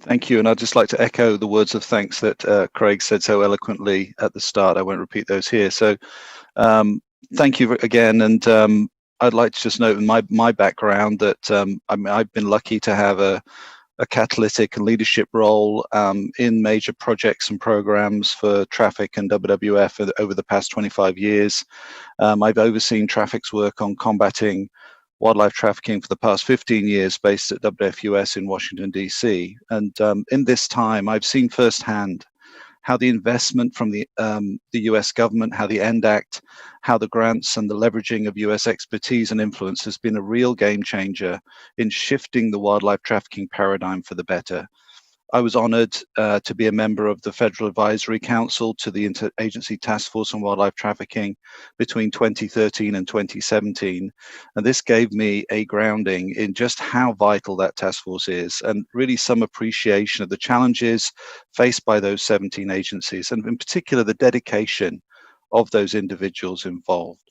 Thank you, and I'd just like to echo the words of thanks that Craig said so eloquently at the start. I won't repeat those here. So thank you again, and I'd like to just note in my background that I've been lucky to have a catalytic and leadership role in major projects and programs for traffic and WWF over the past 25 years. I've overseen traffic's work on combating wildlife trafficking for the past 15 years based at WWF in Washington, D.C. And in this time, I've seen firsthand how the investment from the US government, how the END Act, how the grants and the leveraging of US expertise and influence has been a real game changer in shifting the wildlife trafficking paradigm for the better. I was honored to be a member of the Federal Advisory Council to the Interagency Task Force on Wildlife Trafficking between 2013 and 2017. And this gave me a grounding in just how vital that task force is, and really some appreciation of the challenges faced by those 17 agencies, and in particular, the dedication of those individuals involved.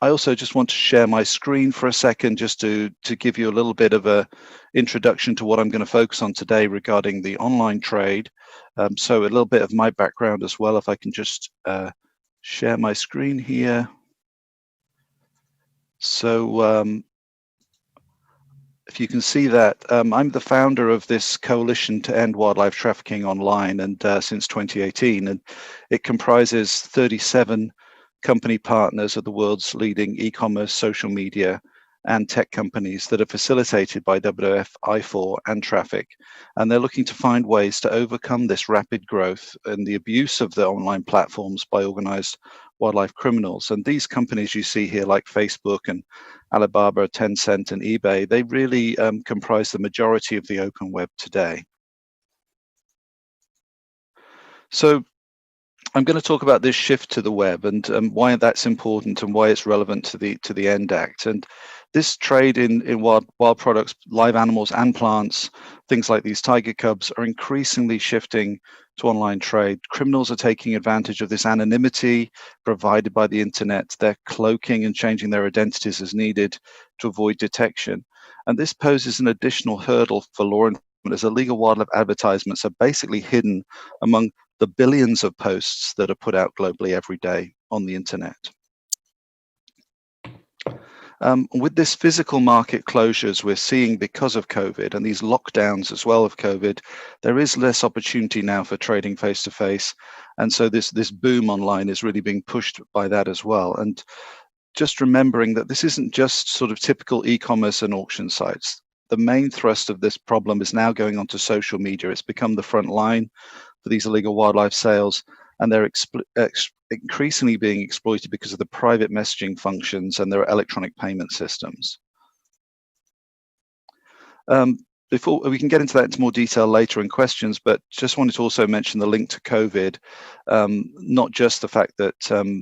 I also just want to share my screen for a second, just to give you a little bit of a introduction to what I'm going to focus on today regarding the online trade. So a little bit of my background as well, if I can just share my screen here. So if you can see that, I'm the founder of this coalition to end wildlife trafficking online, and since 2018, and it comprises 37 company partners of the world's leading e-commerce, social media, and tech companies that are facilitated by WWF, I4, and Traffic. And they're looking to find ways to overcome this rapid growth and the abuse of the online platforms by organized wildlife criminals. And these companies you see here, like Facebook and Alibaba, Tencent, and eBay, they really comprise the majority of the open web today. So I'm going to talk about this shift to the web and why that's important and why it's relevant to the END Act. And this trade in wild products, live animals and plants, things like these tiger cubs, are increasingly shifting to online trade. Criminals are taking advantage of this anonymity provided by the internet. They're cloaking and changing their identities as needed to avoid detection. And this poses an additional hurdle for law enforcement, as illegal wildlife advertisements are basically hidden among the billions of posts that are put out globally every day on the internet. With this physical market closures we're seeing because of COVID and these lockdowns as well of COVID, there is less opportunity now for trading face-to-face. And so this boom online is really being pushed by that as well. And just remembering that this isn't just sort of typical e-commerce and auction sites. The main thrust of this problem is now going onto social media. It's become the front line for these illegal wildlife sales, and they're increasingly being exploited because of the private messaging functions and their electronic payment systems. Before we can get into that into more detail later in questions, but just wanted to also mention the link to COVID, not just the fact that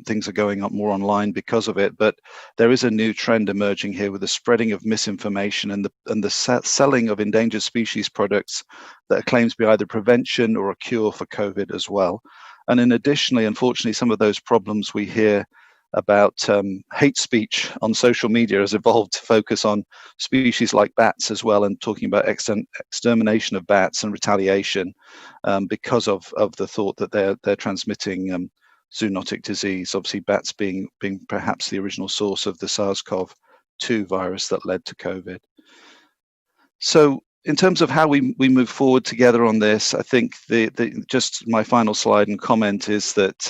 things are going up more online because of it, but there is a new trend emerging here with the spreading of misinformation and the selling of endangered species products that claims to be either prevention or a cure for COVID as well. And in additionally, unfortunately, some of those problems we hear about hate speech on social media has evolved to focus on species like bats as well, and talking about extermination of bats and retaliation because of the thought that they're transmitting zoonotic disease. Obviously, bats being perhaps the original source of the SARS-CoV-2 virus that led to COVID. So in terms of how we move forward together on this, I think just my final slide and comment is that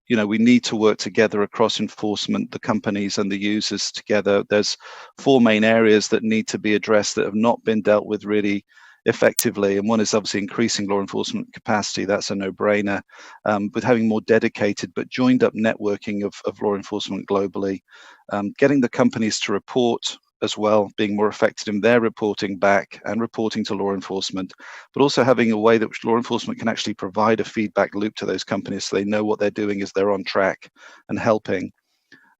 we need to work together across enforcement, the companies and the users together. There's 4 main areas that need to be addressed that have not been dealt with really effectively, and one is obviously increasing law enforcement capacity. That's a no-brainer, but having more dedicated but joined up networking of law enforcement globally, getting the companies to report as well, being more effective in their reporting back and reporting to law enforcement, but also having a way that law enforcement can actually provide a feedback loop to those companies so they know what they're doing is they're on track and helping.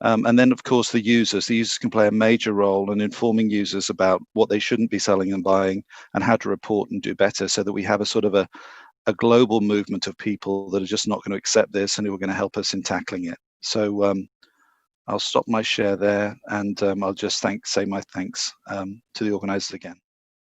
And then, of course, the users can play a major role in informing users about what they shouldn't be selling and buying and how to report and do better, so that we have a sort of a global movement of people that are just not going to accept this and who are going to help us in tackling it. So I'll stop my share there, and I'll just say my thanks to the organizers again.